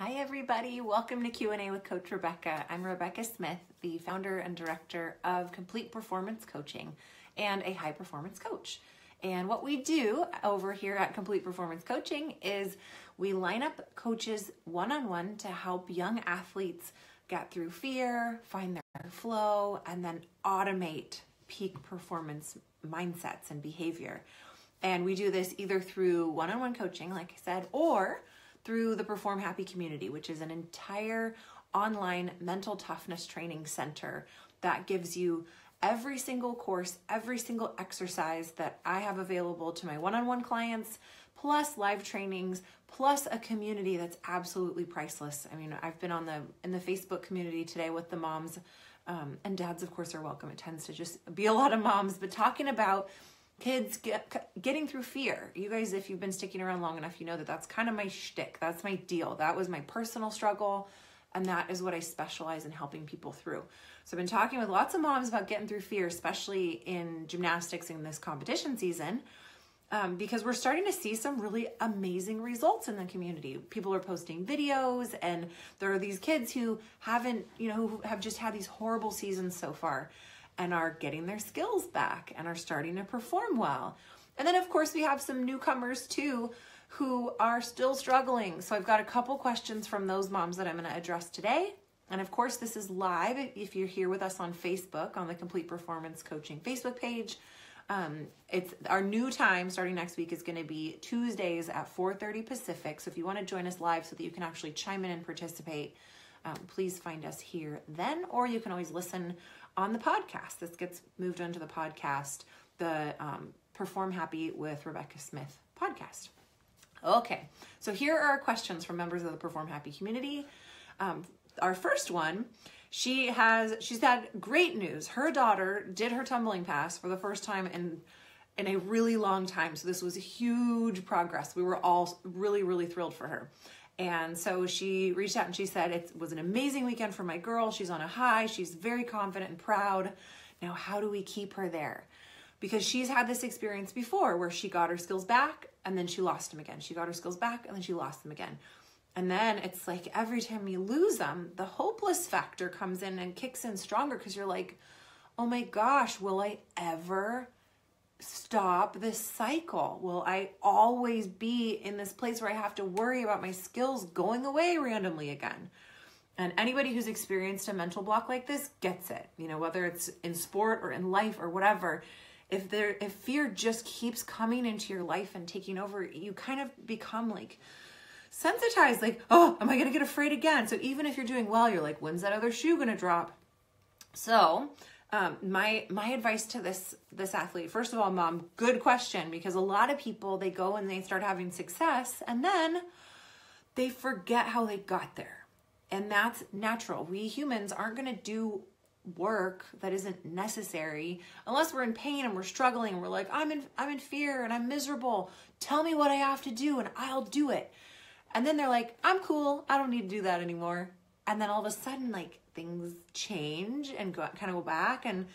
Hi everybody, welcome to Q&A with Coach Rebecca. I'm Rebecca Smith, the founder and director of Complete Performance Coaching and a high performance coach. And what we do over here at Complete Performance Coaching is we line up coaches one-on-one to help young athletes get through fear, find their flow, and then automate peak performance mindsets and behavior. And we do this either through one-on-one coaching, like I said, or through the Perform Happy community, which is an entire online mental toughness training center that gives you every single course, every single exercise that I have available to my one-on-one clients, plus live trainings, plus a community that's absolutely priceless. I mean, I've been in the Facebook community today with the moms, and dads, of course, are welcome. It tends to just be a lot of moms, but talking about kids getting through fear. You guys, if you've been sticking around long enough, you know that that's kind of my shtick. That's my deal. That was my personal struggle, and that is what I specialize in helping people through. So I've been talking with lots of moms about getting through fear, especially in gymnastics in this competition season, because we're starting to see some really amazing results in the community. People are posting videos, and there are these kids who haven't, who have just had these horrible seasons so far, and are getting their skills back and are starting to perform well. And then of course we have some newcomers too who are still struggling. So I've got a couple questions from those moms that I'm gonna address today. And of course this is live if you're here with us on Facebook, on the Complete Performance Coaching Facebook page. It's our new time starting next week is gonna be Tuesdays at 4:30 Pacific. So if you wanna join us live so that you can actually chime in and participate, please find us here then, or you can always listen on the podcast. This gets moved onto the podcast, the Perform Happy with Rebecca Smith podcast. Okay, so here are our questions from members of the Perform Happy community. Our first one, she's had great news. Her daughter did her tumbling pass for the first time in a really long time. So this was a huge progress. We were all really, really thrilled for her. And so she reached out and she said, it was an amazing weekend for my girl. She's on a high. She's very confident and proud. Now, how do we keep her there? Because she's had this experience before where she got her skills back and then she lost them again. She got her skills back and then she lost them again. And then it's like every time you lose them, the hopeless factor comes in and kicks in stronger because you're like, oh my gosh, will I ever stop this cycle? Will I always be in this place where I have to worry about my skills going away randomly again? And anybody who's experienced a mental block like this gets it, whether it's in sport or in life or whatever. If fear just keeps coming into your life and taking over, you kind of become like sensitized, like, oh, am I going to get afraid again? So even if you're doing well, you're like, when's that other shoe going to drop? So my advice to this athlete, first of all, mom, good question, because a lot of people, they go and they start having success and then they forget how they got there. And that's natural. We humans aren't going to do work that isn't necessary unless we're in pain and we're struggling and we're like, I'm in fear and I'm miserable. Tell me what I have to do and I'll do it. And then they're like, I'm cool. I don't need to do that anymore. And then all of a sudden, like, things change and kind of go back. And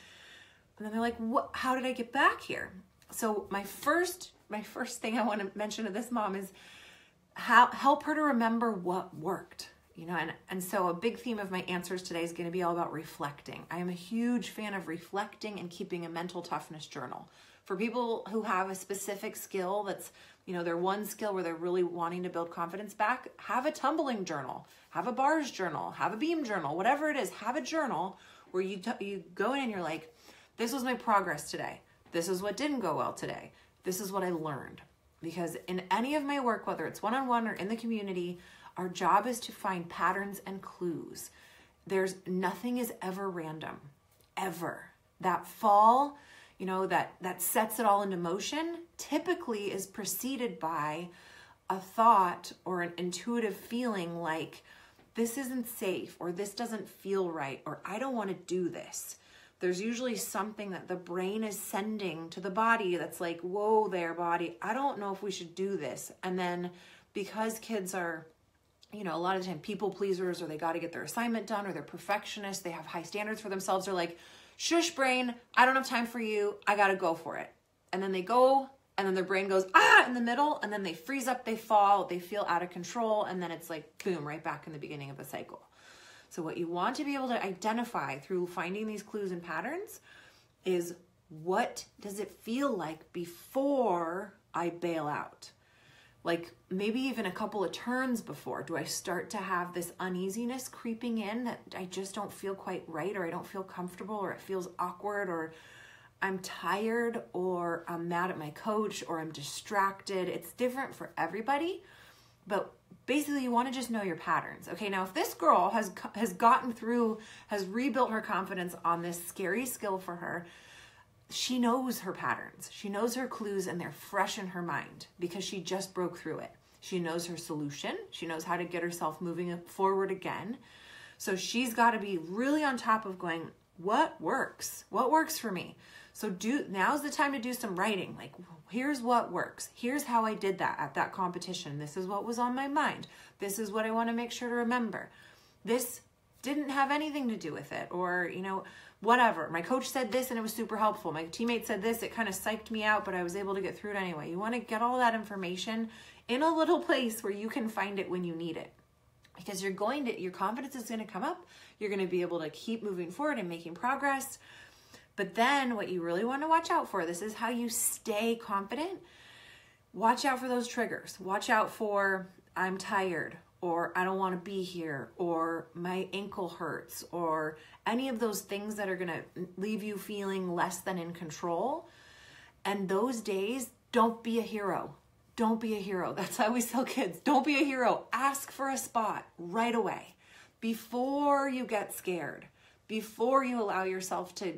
then they're like, what? How did I get back here? So my first thing I want to mention to this mom is help her to remember what worked. And so a big theme of my answers today is going to be all about reflecting. I am a huge fan of reflecting and keeping a mental toughness journal. For people who have a specific skill that's, their one skill where they're really wanting to build confidence back, have a tumbling journal, have a bars journal, have a beam journal, whatever it is, have a journal where you go in and you're like, this was my progress today. This is what didn't go well today. This is what I learned. Because in any of my work, whether it's one-on-one or in the community, our job is to find patterns and clues. Nothing is ever random, ever. That fall, that sets it all into motion typically is preceded by a thought or an intuitive feeling like this isn't safe or this doesn't feel right or I don't want to do this. There's usually something that the brain is sending to the body that's like, whoa there, body, I don't know if we should do this. And then because kids are, a lot of the time people pleasers, or they got to get their assignment done, or they're perfectionists, they have high standards for themselves, they're like, shush brain, I don't have time for you, I got to go for it. And then they go and then their brain goes, ah, in the middle, and then they freeze up, they fall, they feel out of control, and then it's like, boom, right back in the beginning of the cycle. So what you want to be able to identify through finding these clues and patterns is, what does it feel like before I bail out? Like maybe even a couple of turns before, do I start to have this uneasiness creeping in that I just don't feel quite right, or I don't feel comfortable, or it feels awkward, or I'm tired, or I'm mad at my coach, or I'm distracted. It's different for everybody, but basically you want to just know your patterns. Okay, now if this girl has gotten through, has rebuilt her confidence on this scary skill for her, she knows her patterns. She knows her clues, and they're fresh in her mind because she just broke through it. She knows her solution. She knows how to get herself moving forward again. So she's got to be really on top of going, what works? What works for me? So now's the time to do some writing. Like, here's what works. Here's how I did that at that competition. This is what was on my mind. This is what I want to make sure to remember. This didn't have anything to do with it, or, whatever. My coach said this and it was super helpful. My teammate said this, it kind of psyched me out, but I was able to get through it anyway. You want to get all that information in a little place where you can find it when you need it. Because your confidence is going to come up. You're going to be able to keep moving forward and making progress. But then what you really want to watch out for, this is how you stay confident. Watch out for those triggers. Watch out for, I'm tired, or I don't want to be here, or my ankle hurts, or any of those things that are going to leave you feeling less than in control. And those days, don't be a hero. Don't be a hero. That's how we tell kids. Don't be a hero. Ask for a spot right away before you get scared, before you allow yourself to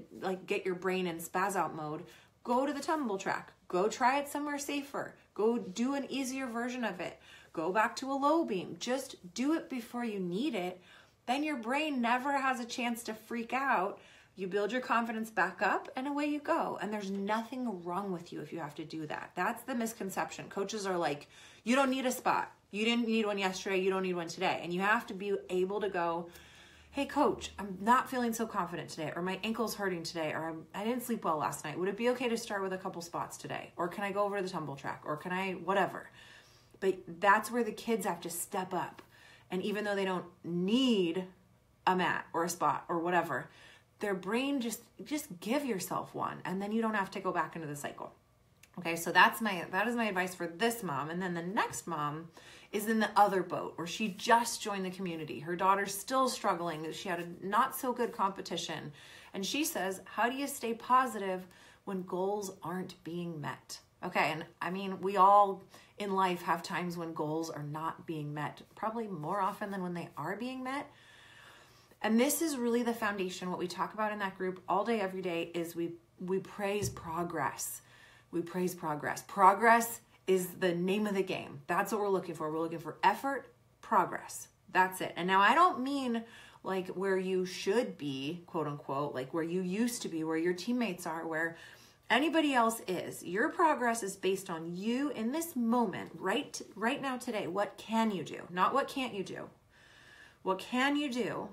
get your brain in spaz out mode. Go to the tumble track. Go try it somewhere safer. Go do an easier version of it. Go back to a low beam. Just do it before you need it. Then your brain never has a chance to freak out. You build your confidence back up and away you go. And there's nothing wrong with you if you have to do that. That's the misconception. Coaches are like, you don't need a spot. You didn't need one yesterday. You don't need one today. And you have to be able to go, hey coach, I'm not feeling so confident today, or my ankle's hurting today, or I didn't sleep well last night. Would it be okay to start with a couple spots today? Or can I go over to the tumble track? Or can I, whatever. But that's where the kids have to step up. And even though they don't need a mat or a spot or whatever, their brain just give yourself one, and then you don't have to go back into the cycle. Okay, so that is my advice for this mom. And then the next mom is in the other boat, where she just joined the community. Her daughter's still struggling. She had a not so good competition. And she says, how do you stay positive when goals aren't being met? Okay, and I mean, we all in life have times when goals are not being met, probably more often than when they are being met. And this is really the foundation. What we talk about in that group all day, every day is we praise progress. We praise progress. Progress is the name of the game. That's what we're looking for. We're looking for effort, progress. That's it. And now I don't mean like where you should be, quote unquote, like where you used to be, where your teammates are, where anybody else is. Your progress is based on you in this moment, right now, today. What can you do? Not what can't you do. What can you do?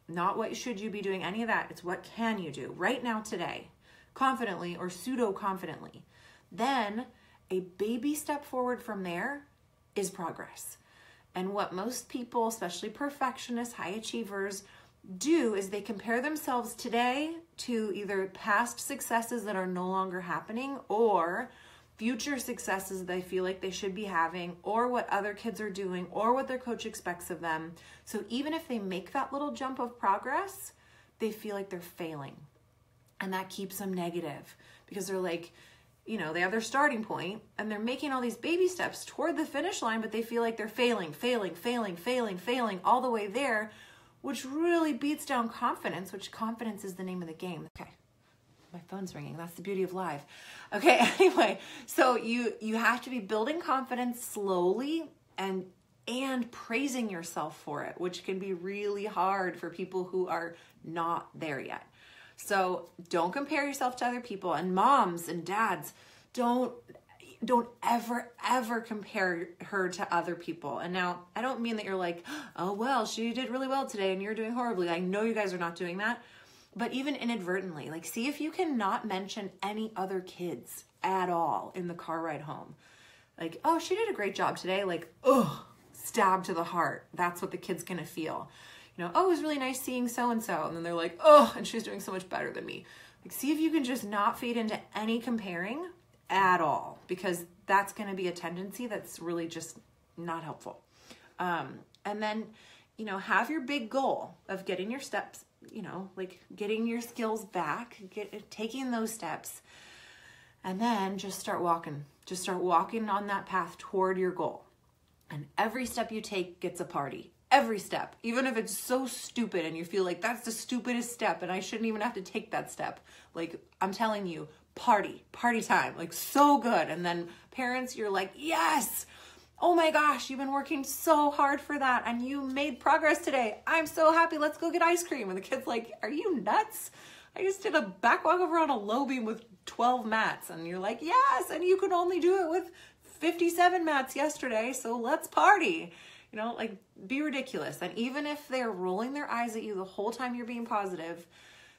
Not what should you be doing, any of that. It's what can you do right now, today, confidently or pseudo-confidently. Then a baby step forward from there is progress. And what most people, especially perfectionists, high achievers, do is they compare themselves today to either past successes that are no longer happening, or future successes they feel like they should be having, or what other kids are doing, or what their coach expects of them. So even if they make that little jump of progress, they feel like they're failing. And that keeps them negative, because they're like, they have their starting point and they're making all these baby steps toward the finish line, but they feel like they're failing all the way there, which really beats down confidence, which confidence is the name of the game. Okay. My phone's ringing. That's the beauty of live. Okay, anyway, so you have to be building confidence slowly and praising yourself for it, which can be really hard for people who are not there yet. So don't compare yourself to other people, and moms and dads, don't ever compare her to other people. And now I don't mean that you're like, oh, well, she did really well today and you're doing horribly. I know you guys are not doing that. But even inadvertently, like see if you can not mention any other kids at all in the car ride home. Like, oh, she did a great job today. Like, ugh, stab to the heart. That's what the kid's gonna feel. You know, oh, it was really nice seeing so-and-so. And then they're like, oh, and she's doing so much better than me. Like, see if you can just not feed into any comparing at all, because that's gonna be a tendency that's really just not helpful. And then, you know, have your big goal of getting your steps, you know, like getting your skills back, taking those steps, and then just start walking. Just start walking on that path toward your goal. And every step you take gets a party. Every step, even if it's so stupid and you feel like that's the stupidest step and I shouldn't even have to take that step. Like, I'm telling you, party time, like so good. And then parents, you're like, yes, oh my gosh, you've been working so hard for that and you made progress today. I'm so happy. Let's go get ice cream. And the kid's like, are you nuts? I just did a back walk over on a low beam with 12 mats. And you're like, yes, and you could only do it with 57 mats yesterday. So let's party. You know, like be ridiculous. And even if they're rolling their eyes at you the whole time you're being positive,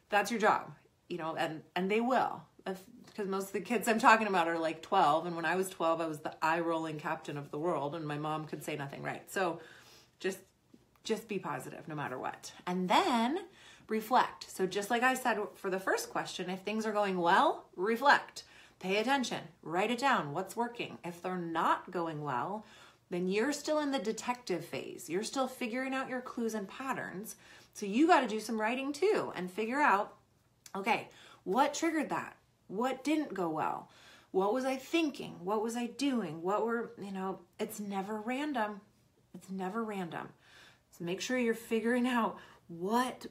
that's your job, you know, and they will. Because most of the kids I'm talking about are like 12. And when I was 12, I was the eye-rolling captain of the world and my mom could say nothing right. So just be positive no matter what. And then reflect. So just like I said for the first question, if things are going well, reflect. Pay attention. Write it down. What's working? If they're not going well, then you're still in the detective phase. You're still figuring out your clues and patterns. So you got to do some writing too and figure out, okay, what triggered that? What didn't go well? What was I thinking? What was I doing? What were, you know, it's never random. It's never random. So make sure you're figuring out what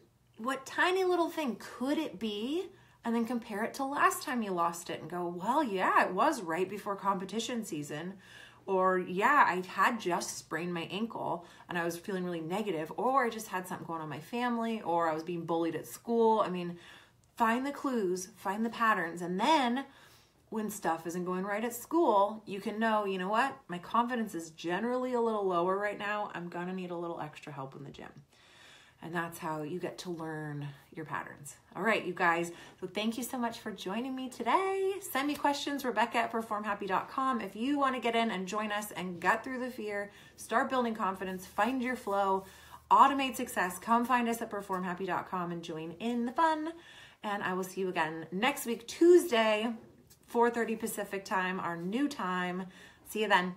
tiny little thing could it be, and then compare it to last time you lost it and go, well, yeah, it was right before competition season. Or yeah, I had just sprained my ankle and I was feeling really negative, or I just had something going on in my family, or I was being bullied at school. I mean, find the clues, find the patterns, and then when stuff isn't going right at school, you can know, you know what? My confidence is generally a little lower right now. I'm gonna need a little extra help in the gym. And that's how you get to learn your patterns. All right, you guys. So thank you so much for joining me today. Send me questions, Rebecca@performhappy.com. If you want to get in and join us and gut through the fear, start building confidence, find your flow, automate success, come find us at performhappy.com and join in the fun. And I will see you again next week, Tuesday, 4:30 Pacific time, our new time. See you then.